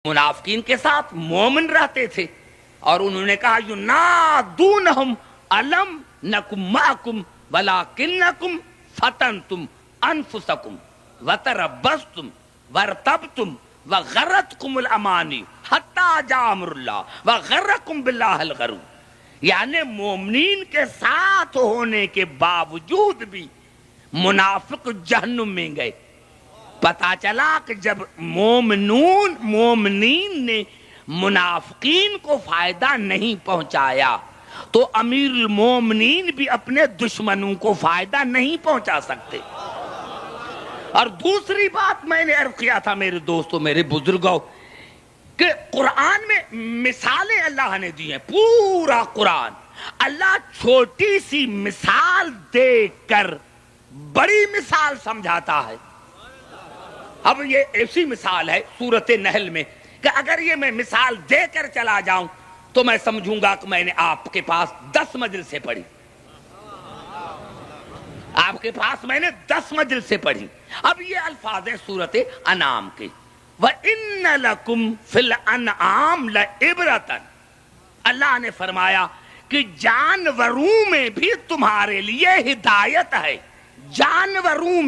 منافقین کے ساتھ مومن رہتے تھے اور انہوں نے کہا ینادونہم الم نکم معکم ولکنکم فتنتم انفسکم وتربصتم وارتبتم وغرتکم الامانی حتی جاء امر اللہ وغرکم باللہ الغرور، یعنی مومنین کے ساتھ ہونے کے باوجود بھی منافق جہنم میں گئے۔ پتا چلا کہ جب مومنین نے منافقین کو فائدہ نہیں پہنچایا تو امیر المومنین بھی اپنے دشمنوں کو فائدہ نہیں پہنچا سکتے۔ اور دوسری بات میں نے عرض کیا تھا میرے دوستوں، میرے بزرگوں، کہ قرآن میں مثالیں اللہ نے دی ہیں، پورا قرآن اللہ چھوٹی سی مثال دے کر بڑی مثال سمجھاتا ہے۔ اب یہ ایسی مثال ہے سورۃ نحل میں کہ اگر یہ میں مثال دے کر چلا جاؤں تو میں سمجھوں گا کہ میں نے آپ کے پاس 10 مجلسیں پڑھی، آپ کے پاس میں نے 10 مجلسیں پڑھی۔ اب یہ الفاظ ہیں سورۃ انعام کے، وَإِنَّ لَكُمْ فِي الْأَنْعَامِ لَعِبْرَةً، اللہ نے فرمایا کہ جانوروں میں بھی تمہارے لیے ہدایت ہے۔ جانوروں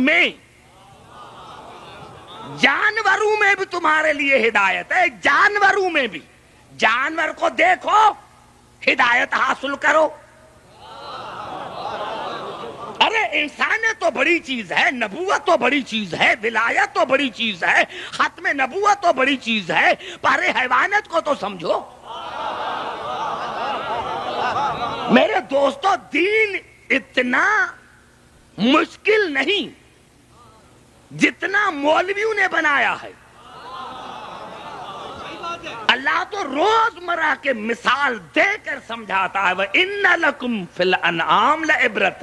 میں بھی تمہارے لیے ہدایت ہے، جانوروں میں بھی۔ جانور کو دیکھو، ہدایت حاصل کرو۔ ارے انسانیت تو بڑی چیز ہے، نبوت تو بڑی چیز ہے، ولایت تو بڑی چیز ہے، ختم نبوت تو بڑی چیز ہے، پر حیوانیت کو تو سمجھو۔ میرے دوستو، دین اتنا مشکل نہیں جتنا مولویوں نے بنایا ہے۔ اللہ تو روزمرہ کے مثال دے کر سمجھاتا ہے، وَإِنَّ لَكُمْ فِي الْأَنْعَامِ لَعِبْرَةً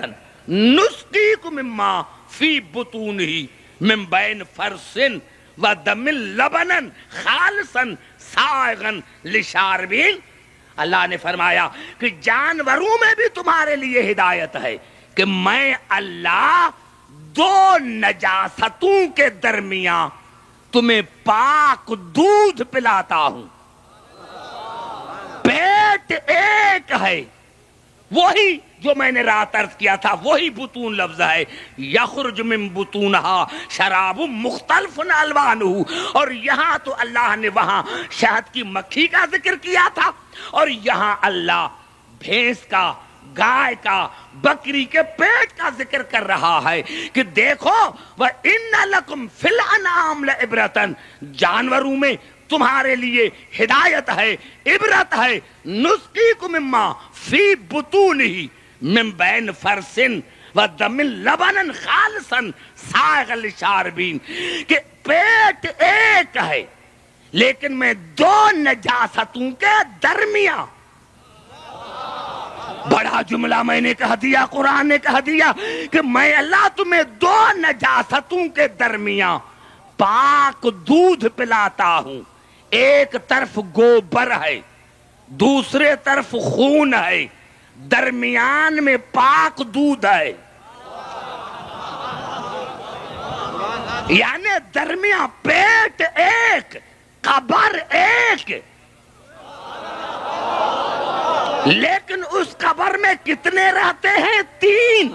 نُسْقِيكُم مِّمَّا فِي بُطُونِهِ مِن بَيْنِ فَرْثٍ وَدَمٍ لَبَنًا خَالِصًا سَائِغًا لِّلشَّارِبِينَ۔ اللہ نے فرمایا کہ جانوروں میں بھی تمہارے لیے ہدایت ہے کہ میں اللہ دو نجاستوں کے درمیان تمہیں پاک دودھ پلاتا ہوں۔ پیٹ ایک ہے، وہی جو میں نے رات عرض کیا تھا، وہی بطون لفظ ہے، یخرج من بطونہا شراب مختلف الوانہ، اور یہاں تو اللہ نے وہاں شہد کی مکھی کا ذکر کیا تھا، اور یہاں اللہ بھینس کا، گائے کا، بکری کے پیٹ کا ذکر کر رہا ہے کہ دیکھو وَإِنَّ لَكُمْ فِي الْأَنْعَامِ لَعِبْرَةً، جانوروں میں تمہارے لیے ہدایت ہے، عبرت ہے، نُسْقِيكُم مِّمَّا فِي بُطُونِهِ مِن بَيْنِ فَرْثٍ وَدَمٍ لَبَنًا خَالِصًا سَائِغًا لِّلشَّارِبِينَ، کہ پیٹ ایک ہے لیکن میں دو نجاستوں کے درمیان، بڑا جملہ میں نے کہہ دیا، قرآن نے کہہ دیا کہ میں اللہ تمہیں دو نجاستوں کے درمیان پاک دودھ پلاتا ہوں۔ ایک طرف گوبر ہے، دوسرے طرف خون ہے، درمیان میں پاک دودھ ہے، یعنی درمیان پیٹ ایک، قبر ایک، لیکن اس قبر میں کتنے رہتے ہیں؟ 3،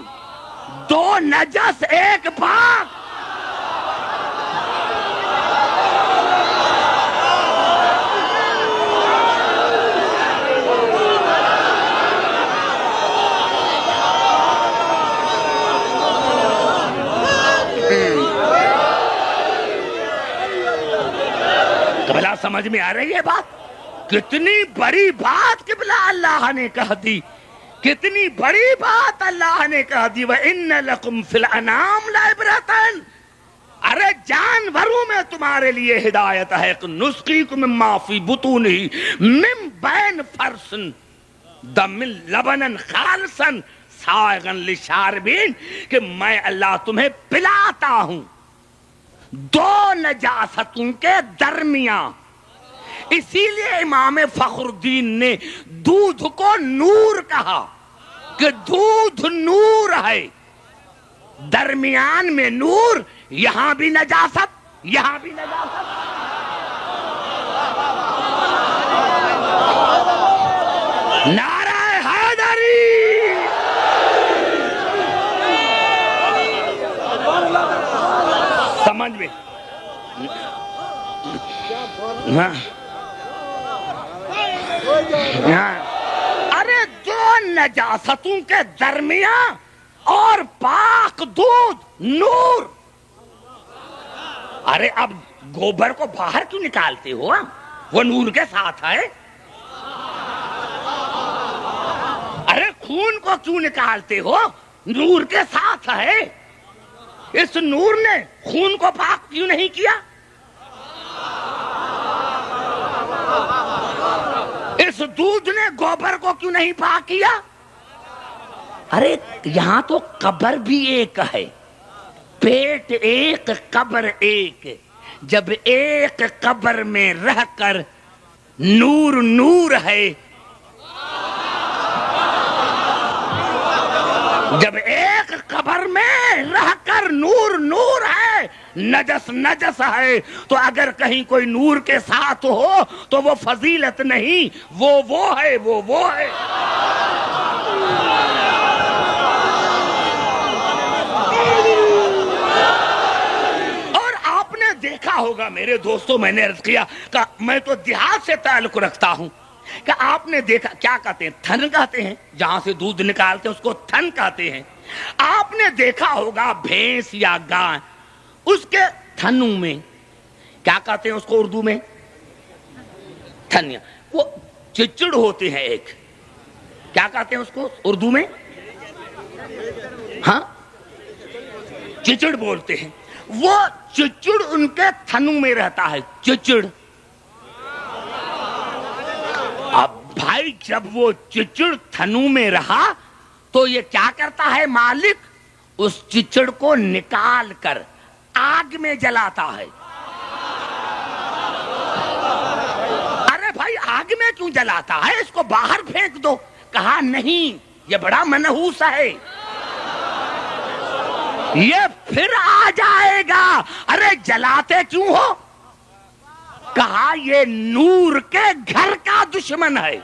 2 نجس، 1 پاک۔ قبلہ سمجھ میں آ رہی ہے بات؟ کتنی بڑی بات قبلہ اللہ نے کہہ دی، کتنی بڑی بات اللہ نے کہہ دی، وَإِنَّ لَكُمْ فِي الْأَنْعَامِ لَعِبْرَةً، ارے جانوروں میں تمہارے لیے ہدایت ہے، نُسْقِيكُم مِّمَّا فِي بُطُونِهِ مِن بَيْنِ فَرْثٍ دَمٍ لَبَنًا خَالِصًا سَائِغًا لِّلشَّارِبِينَ، کہ میں اللہ تمہیں پلاتا ہوں دو نجاستوں کے درمیان۔ اسی لیے امام فخر الدین نے دودھ کو نور کہا کہ دودھ نور ہے، درمیان میں نور، یہاں بھی نجاست، یہاں بھی نجاست۔ نعرہ حیدری، سمجھ میں؟ ارے دو نجاستوں کے درمیان اور پاک دودھ نور. ارے اب گوبر کو باہر کیوں نکالتے ہو؟ وہ نور کے ساتھ ہے. ارے خون کو کیوں نکالتے ہو؟ نور کے ساتھ ہے. اس نور نے خون کو پاک کیوں نہیں کیا؟ اس دودھ نے گوبر کو کیوں نہیں پاک کیا؟ ارے یہاں تو قبر بھی ایک ہے، پیٹ ایک قبر ایک. جب ایک قبر میں رہ کر نور نور ہے، جب ایک قبر میں رہ کر نور نور ہے، نجس نجس ہے، تو اگر کہیں کوئی نور کے ساتھ ہو تو وہ فضیلت نہیں، وہ ہے، وہ ہے. اور آپ نے دیکھا ہوگا میرے دوستوں، میں نے عرض کیا کہ میں تو دیہات سے تعلق رکھتا ہوں، کہ آپ نے دیکھا کیا کہتے ہیں؟ تھن کہتے ہیں. جہاں سے دودھ نکالتے ہیں اس کو تھن کہتے ہیں. آپ نے دیکھا ہوگا بھینس یا گائے، اس کے تھنوں میں کیا کہتے ہیں اس کو اردو میں؟ تھنیا. وہ چچڑ ہوتے ہیں ایک، کیا کہتے ہیں اس کو اردو میں؟ ہاں چچڑ بولتے ہیں. وہ چچڑ ان کے تھنوں میں رہتا ہے، چچڑ. اب بھائی جب وہ چچڑ تھنوں میں رہا تو یہ کیا کرتا ہے مالک؟ اس چچڑ کو نکال کر آگ میں جلاتا ہے. ارے بھائی آگ میں کیوں جلاتا ہے؟ اس کو باہر پھینک دو. کہا نہیں، یہ بڑا منحوس ہے، یہ پھر آ جائے گا. ارے جلاتے کیوں ہو؟ کہا یہ نور کے گھر کا دشمن ہے.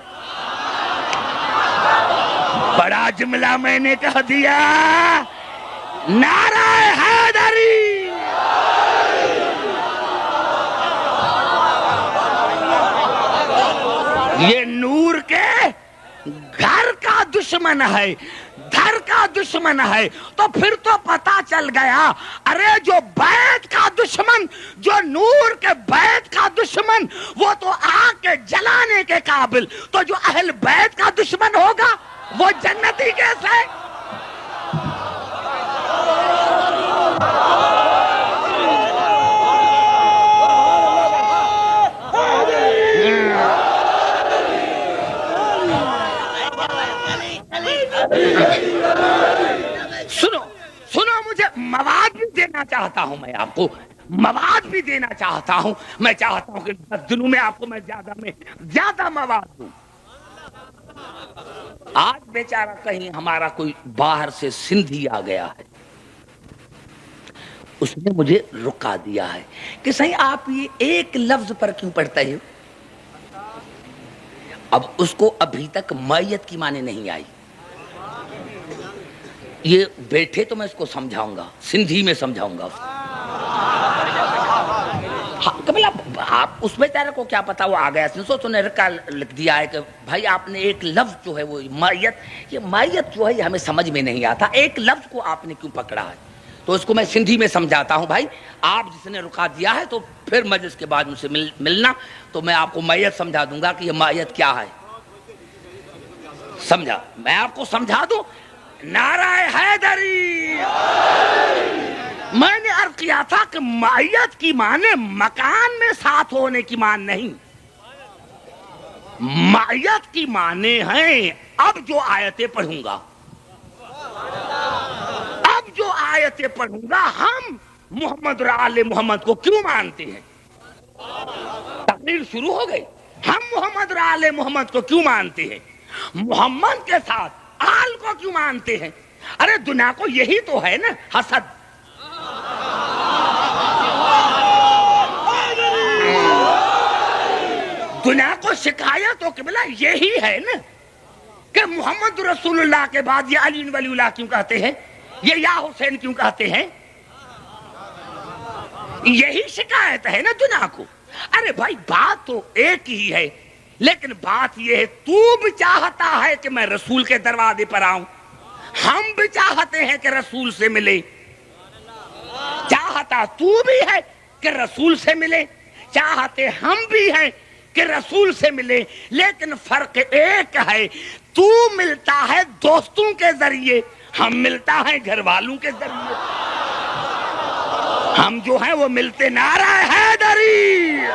بڑا جملہ میں نے کہہ دیا. نعرہ حیدری. یہ نور کے گھر کا دشمن ہے، گھر کا دشمن ہے. تو پھر تو پتا چل گیا. ارے جو بیت کا دشمن، جو نور کے بیت کا دشمن، وہ تو آگ کے جلانے کے قابل. تو جو اہل بیت کا دشمن ہوگا وہ جنتی کیسے؟ سنو مجھے مواد بھی دینا چاہتا ہوں، میں آپ کو مواد بھی دینا چاہتا ہوں. میں چاہتا ہوں کہ 10 دنوں میں آپ کو میں زیادہ مواد دوں. آج بیچارہ کہیں ہمارا کوئی باہر سے سندھی آ گیا ہے، اس نے مجھے رکا دیا ہے کہ صحیح آپ یہ ایک لفظ پر کیوں پڑھتے ہو؟ اب اس کو ابھی تک میت کی معنی نہیں آئی. یہ بیٹھے تو میں اس کو سمجھاؤں گا، سندھی میں سمجھاؤں گا. آپ اس بیچارے کو کیا پتا، وہ آ گیا تو نے رکا لکھ دیا ہے کہ بھائی آپ نے ایک لفظ جو ہے وہ مائیت، یہ مائیت جو ہے ہمیں سمجھ میں نہیں آتا، ایک لفظ کو آپ نے کیوں پکڑا ہے. تو اس کو میں سندھی میں سمجھاتا ہوں. بھائی آپ جس نے رکا دیا ہے تو پھر مجلس کے بعد مجھ سے ملنا تو میں آپ کو مائیت سمجھا دوں گا کہ یہ مائیت کیا ہے. سمجھا؟ میں آپ کو سمجھا دوں. نعرہ حیدری. میں نے عرض کیا تھا کہ مائیت کی معنی مکان میں ساتھ ہونے کی معنی نہیں. مائیت کی معنی ہے اب جو آیتیں پڑھوں گا، اب جو آیتیں پڑھوں گا، ہم محمد اور آل محمد کو کیوں مانتے ہیں؟ تقریر شروع ہو گئی. ہم محمد اور آل محمد کو کیوں مانتے ہیں؟ محمد کے ساتھ آل کو کیوں مانتے ہیں؟ ارے دنیا کو یہی تو ہے نا حسد. دنیا کو شکایت و قبلہ یہی ہے نا. کہ محمد رسول اللہ کے بعد یہ علی ولی اللہ کیوں کہتے ہیں، یہ یا حسین کیوں کہتے ہیں؟ یہی شکایت ہے نا دنیا کو۔ ارے بھائی بات تو ایک ہی ہے، لیکن بات یہ ہے تو بھی چاہتا ہے کہ میں رسول کے دروازے پر آؤں، ہم بھی چاہتے ہیں کہ رسول سے ملے، چاہتا تو بھی ہے کہ رسول سے ملے، چاہتے ہم بھی ہیں کہ رسول سے ملے، لیکن فرق ایک ہے، تو ملتا ہے دوستوں کے ذریعے، ہم ملتا ہے گھر والوں کے ذریعے۔ ہم جو ہیں وہ ملتے نعرہ حیدری